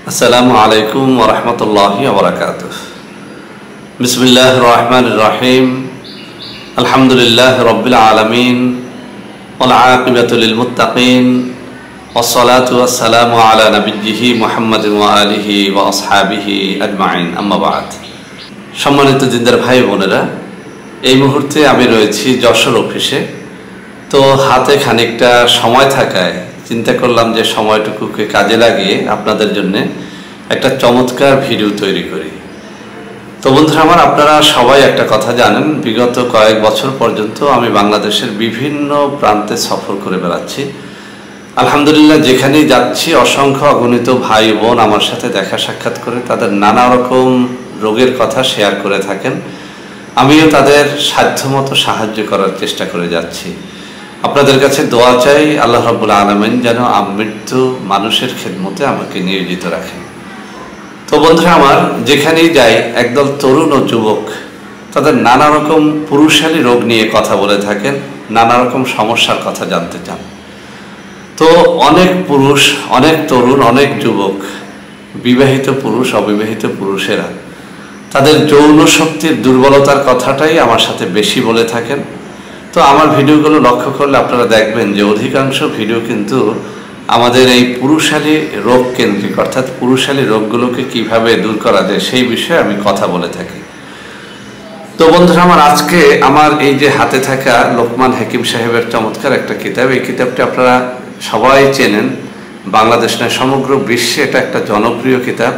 আসসালামু আলাইকুম ওয়া রাহমাতুল্লাহি ওয়া বারাকাতুহু। বিসমিল্লাহির রহমানির রহিম। আলহামদুলিল্লাহি রাব্বিল আলামিন ওয়াল আকিবাতু লিল মুত্তাকিন ওয়াস সালাতু ওয়াস সালামু আলা নাবিয়্যিহি মুহাম্মাদিন ওয়া আলিহি ওয়া আসহাবিহি আজমাইন। আম্মা বা'দ। সম্মানিত দিনদার ভাই বোনেরা, এই মুহূর্তে আমি রয়েছি যশোর অফিসে। তো হাতে খানিকটা সময় থাকায় চিন্তা করলাম যে সময়টুকুকে কাজে লাগিয়ে আপনাদের জন্য একটা চমৎকার ভিডিও তৈরি করি। তো বন্ধুরা আমার, আপনারা সবাই একটা কথা জানেন, বিগত কয়েক বছর পর্যন্ত আমি বাংলাদেশের বিভিন্ন প্রান্তে সফর করে বেড়াচ্ছি। আলহামদুলিল্লাহ, যেখানেই যাচ্ছি অসংখ্য অগণিত ভাই বোন আমার সাথে দেখা সাক্ষাৎ করে তাদের নানা রকম রোগের কথা শেয়ার করে থাকেন। আমিও তাদের সাধ্যমতো সাহায্য করার চেষ্টা করে যাচ্ছি। আপনাদের কাছে দোয়া চাই, আল্লাহ রাব্বুল আলামিন যেন আমৃত্যু মানুষের খেদমতে আমাকে নিয়োজিত রাখেন। তো বন্ধুরা আমার, যেখানেই যাই একদল তরুণ ও যুবক তাদের নানা রকম পুরুষালী রোগ নিয়ে কথা বলে থাকেন, নানা রকম সমস্যার কথা জানতে চান। তো অনেক পুরুষ, অনেক তরুণ, অনেক যুবক, বিবাহিত পুরুষ, অবিবাহিত পুরুষেরা তাদের যৌন শক্তির দুর্বলতার কথাটাই আমার সাথে বেশি বলে থাকেন। তো আমার ভিডিওগুলো লক্ষ্য করলে আপনারা দেখবেন যে অধিকাংশ ভিডিও কিন্তু আমাদের এই পুরুষালী রোগ কেন্দ্রিক, অর্থাৎ পুরুষালী রোগগুলোকে কিভাবে দূর করা যায় সেই বিষয়ে আমি কথা বলে থাকি। তো বন্ধুরা আমার, আজকে আমার এই যে হাতে থাকা লোকমান হাকিম সাহেবের চমৎকার একটা কিতাব, এই কিতাবটি আপনারা সবাই চেনেন, বাংলাদেশ নয় সমগ্র বিশ্বে এটা একটা জনপ্রিয় কিতাব।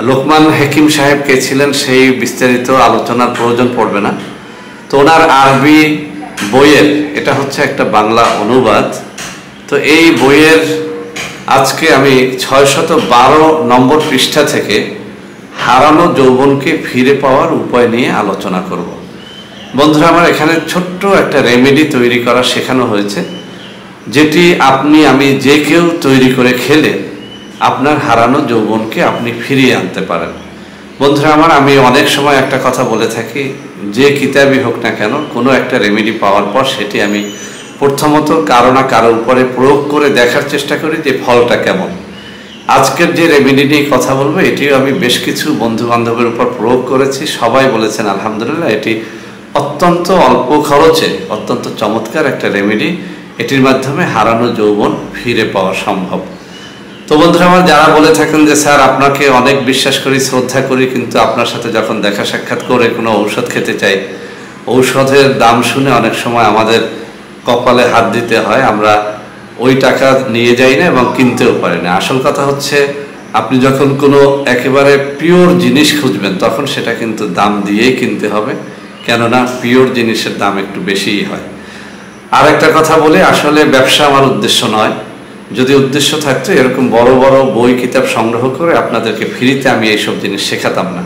লোকমান হাকিম সাহেব কে ছিলেন সেই বিস্তারিত আলোচনার প্রয়োজন পড়বে না। তো ওনার আরবি বইয়ের এটা হচ্ছে একটা বাংলা অনুবাদ। তো এই বইয়ের আজকে আমি 612 নম্বর পৃষ্ঠা থেকে হারানো যৌবনকে ফিরে পাওয়ার উপায় নিয়ে আলোচনা করব। বন্ধুরা আমার, এখানে ছোট্ট একটা রেমেডি তৈরি করা শেখানো হয়েছে, যেটি আপনি আমি যে কেউ তৈরি করে খেলে আপনার হারানো যৌবনকে আপনি ফিরিয়ে আনতে পারেন। বন্ধুরা আমার, আমি অনেক সময় একটা কথা বলে থাকি, যে কিতাবই হোক না কেন, কোনো একটা রেমেডি পাওয়ার পর সেটি আমি প্রথমত কারো না কারো উপরে প্রয়োগ করে দেখার চেষ্টা করি যে ফলটা কেমন। আজকের যে রেমেডি নিয়ে কথা বলবো, এটিও আমি বেশ কিছু বন্ধু বান্ধবের উপর প্রয়োগ করেছি, সবাই বলেছেন আলহামদুলিল্লাহ এটি অত্যন্ত অল্প খরচে অত্যন্ত চমৎকার একটা রেমেডি, এটির মাধ্যমে হারানো যৌবন ফিরে পাওয়া সম্ভব। তো বন্ধুরা আমার, যারা বলে থাকেন যে স্যার আপনাকে অনেক বিশ্বাস করি, শ্রদ্ধা করি, কিন্তু আপনার সাথে যখন দেখা সাক্ষাৎ করে কোনো ঔষধ খেতে চাই, ঔষধের দাম শুনে অনেক সময় আমাদের কপালে হাত দিতে হয়, আমরা ওই টাকা নিয়ে যাই না এবং কিনতেও পারি না। আসল কথা হচ্ছে, আপনি যখন কোনো একেবারে পিওর জিনিস খুঁজবেন তখন সেটা কিন্তু দাম দিয়েই কিনতে হবে, কেননা পিওর জিনিসের দাম একটু বেশিই হয়। আর একটা কথা বলি, আসলে ব্যবসা আমার উদ্দেশ্য নয়। যদি উদ্দেশ্য থাকতো এরকম বড় বড় বই কিতাব সংগ্রহ করে আপনাদেরকে ফ্রিতে আমি এইসব জিনিস শেখাতাম না।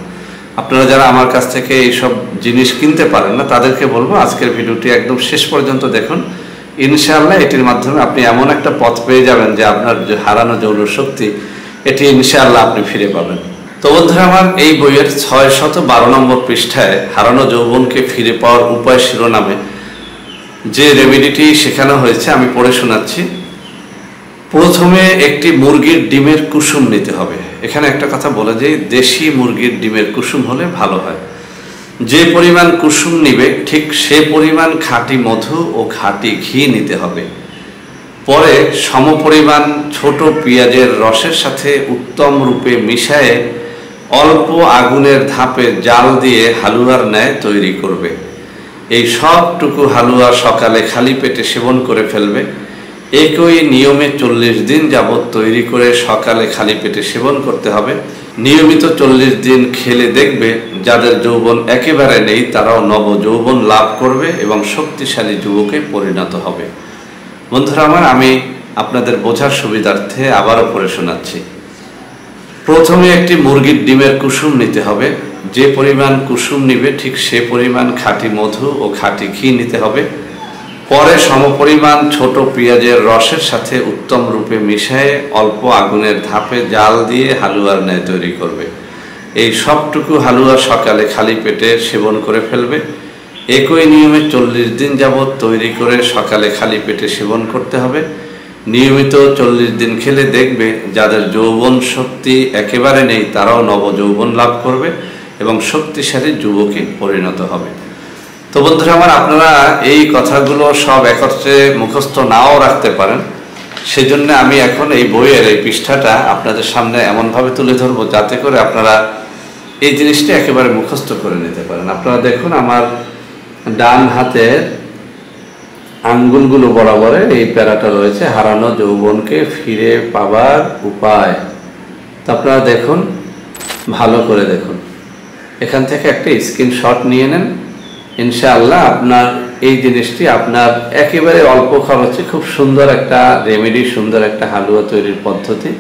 আপনারা যারা আমার কাছ থেকে এইসব জিনিস কিনতে পারেন না তাদেরকে বলবো আজকের ভিডিওটি একদম শেষ পর্যন্ত দেখুন। ইনশাআল্লাহ এটির মাধ্যমে আপনি এমন একটা পথ পেয়ে যাবেন যে আপনার যে হারানো যৌন শক্তি এটি ইনশাআল্লাহ আপনি ফিরে পাবেন। তো বন্ধুরা আমার, এই বইয়ের 612 নম্বর পৃষ্ঠায় হারানো যৌবনকে ফিরে পাওয়ার উপায় শিরোনামে যে রেমেডিটি শেখানো হয়েছে আমি পড়ে শোনাচ্ছি। প্রথমে একটি মুরগির ডিমের কুসুম নিতে হবে। এখানে একটা কথা বলে যে দেশি মুরগির ডিমের কুসুম হলে ভালো হয়। যে পরিমাণ কুসুম নিবে ঠিক সে পরিমাণ খাঁটি মধু ও খাঁটি ঘি নিতে হবে। পরে সমপরিমাণ ছোট পেঁয়াজের রসের সাথে উত্তম রূপে মিশায়ে অল্প আগুনের ধাপে জাল দিয়ে হালুয়ার ন্যায় তৈরি করবে। এই সবটুকু হালুয়া সকালে খালি পেটে সেবন করে ফেলবে। একই নিয়মে 40 দিন যাবৎ তৈরি করে সকালে খালি পেটে সেবন করতে হবে। নিয়মিত 40 দিন খেলে দেখবে যাদের যৌবন একেবারে নেই তারাও নব যৌবন লাভ করবে এবং শক্তিশালী যুবকে পরিণত হবে। বন্ধুরা আমার, আমি আপনাদের বোঝার সুবিধার্থে আবারও পড়ে শোনাচ্ছি। প্রথমে একটি মুরগির ডিমের কুসুম নিতে হবে। যে পরিমাণ কুসুম নিবে ঠিক সে পরিমাণ খাঁটি মধু ও খাঁটি ঘি নিতে হবে। পরে সমপরিমাণ ছোট পেঁয়াজের রসের সাথে উত্তম রূপে মিশিয়ে অল্প আগুনের ধাপে জাল দিয়ে হালুয়ার ন্যায় তৈরি করবে। এই সবটুকু হালুয়া সকালে খালি পেটে সেবন করে ফেলবে। একই নিয়মে 40 দিন যাবৎ তৈরি করে সকালে খালি পেটে সেবন করতে হবে। নিয়মিত 40 দিন খেলে দেখবে যাদের যৌবন শক্তি একেবারে নেই তারাও নবযৌবন লাভ করবে এবং শক্তিশালী যুবকে পরিণত হবে। তো বন্ধুরা আমার, আপনারা এই কথাগুলো সব একত্রে মুখস্থ নাও রাখতে পারেন, সেজন্য আমি এখন এই বইয়ের এই পৃষ্ঠাটা আপনাদের সামনে এমনভাবে তুলে ধরবো যাতে করে আপনারা এই জিনিসটা একেবারে মুখস্থ করে নিতে পারেন। আপনারা দেখুন আমার ডান হাতের আঙ্গুলগুলো বরাবরে এই প্যারাটা রয়েছে, হারানো যৌবনকে ফিরে পাবার উপায়। তো আপনারা দেখুন, ভালো করে দেখুন, এখান থেকে একটা স্ক্রিনশট নিয়ে নেন। ইনশাআল্লাহ আপনার এই জিনিসটি আপনার একেবারে অল্প খরচে খুব সুন্দর একটা রেমেডি, সুন্দর একটা হালুয়া তৈরির পদ্ধতি।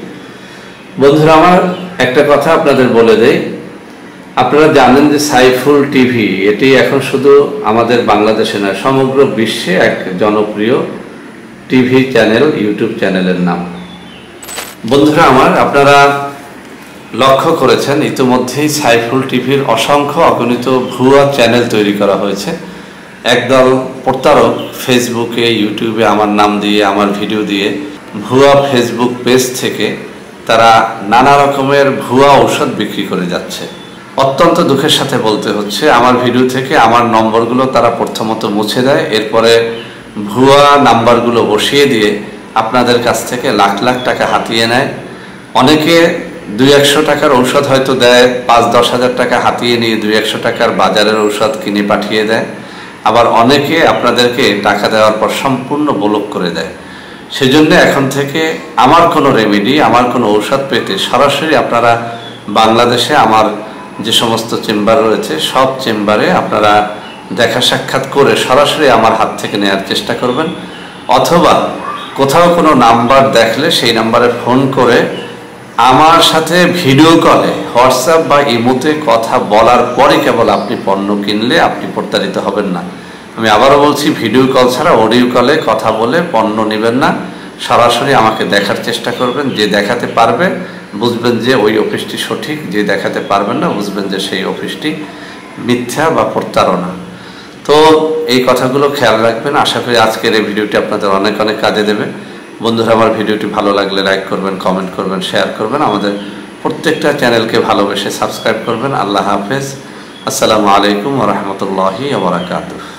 বন্ধুরা আমার, একটা কথা আপনাদের বলে দেই, আপনারা জানেন যে সাইফুল টিভি এটি এখন শুধু আমাদের বাংলাদেশে নয়, সমগ্র বিশ্বে এক জনপ্রিয় টিভি চ্যানেল, ইউটিউব চ্যানেলের নাম। বন্ধুরা আমার, আপনারা লক্ষ্য করেছেন ইতিমধ্যেই সাইফুল টিভির অসংখ্য অগণিত ভুয়া চ্যানেল তৈরি করা হয়েছে। একদল প্রতারক ফেসবুকে, ইউটিউবে আমার নাম দিয়ে, আমার ভিডিও দিয়ে, ভুয়া ফেসবুক পেজ থেকে তারা নানা রকমের ভুয়া ঔষধ বিক্রি করে যাচ্ছে। অত্যন্ত দুঃখের সাথে বলতে হচ্ছে, আমার ভিডিও থেকে আমার নম্বরগুলো তারা প্রথমত মুছে দেয়, এরপরে ভুয়া নাম্বারগুলো বসিয়ে দিয়ে আপনাদের কাছ থেকে লাখ লাখ টাকা হাতিয়ে নেয়। অনেকে 200-100 টাকার ঔষধ হয়তো দেয়, 5-10 হাজার টাকা হাতিয়ে নিয়ে 200-100 টাকার বাজারের ঔষধ কিনে পাঠিয়ে দেয়। আবার অনেকে আপনাদেরকে টাকা দেওয়ার পর সম্পূর্ণ ব্লক করে দেয়। সেজন্য এখন থেকে আমার কোনো রেমেডি, আমার কোনো ঔষধ পেতে সরাসরি আপনারা বাংলাদেশে আমার যে সমস্ত চেম্বার রয়েছে সব চেম্বারে আপনারা দেখা সাক্ষাৎ করে সরাসরি আমার হাত থেকে নেওয়ার চেষ্টা করবেন, অথবা কোথাও কোনো নাম্বার দেখলে সেই নাম্বারে ফোন করে আমার সাথে ভিডিও কলে, হোয়াটসঅ্যাপ বা ইমোতে কথা বলার পরে কেবল আপনি পণ্য কিনলে আপনি প্রতারিত হবেন না। আমি আবারও বলছি, ভিডিও কল ছাড়া অডিও কলে কথা বলে পণ্য নেবেন না, সরাসরি আমাকে দেখার চেষ্টা করবেন। যে দেখাতে পারবে বুঝবেন যে ওই অফিসটি সঠিক, যে দেখাতে পারবেন না বুঝবেন যে সেই অফিসটি মিথ্যা বা প্রতারণা। তো এই কথাগুলো খেয়াল রাখবেন। আশা করি আজকের এই ভিডিওটি আপনাদের অনেক অনেক কাজে দেবে। বন্ধুরা আমার, ভিডিওটি ভালো লাগলে লাইক করবেন, কমেন্ট করবেন, শেয়ার করবেন, আমাদের প্রত্যেকটা চ্যানেলকে ভালোবেসে সাবস্ক্রাইব করবেন। আল্লাহ হাফেজ। আসসালামু আলাইকুম ওয়া রাহমাতুল্লাহি ওয়া বারাকাতুহু।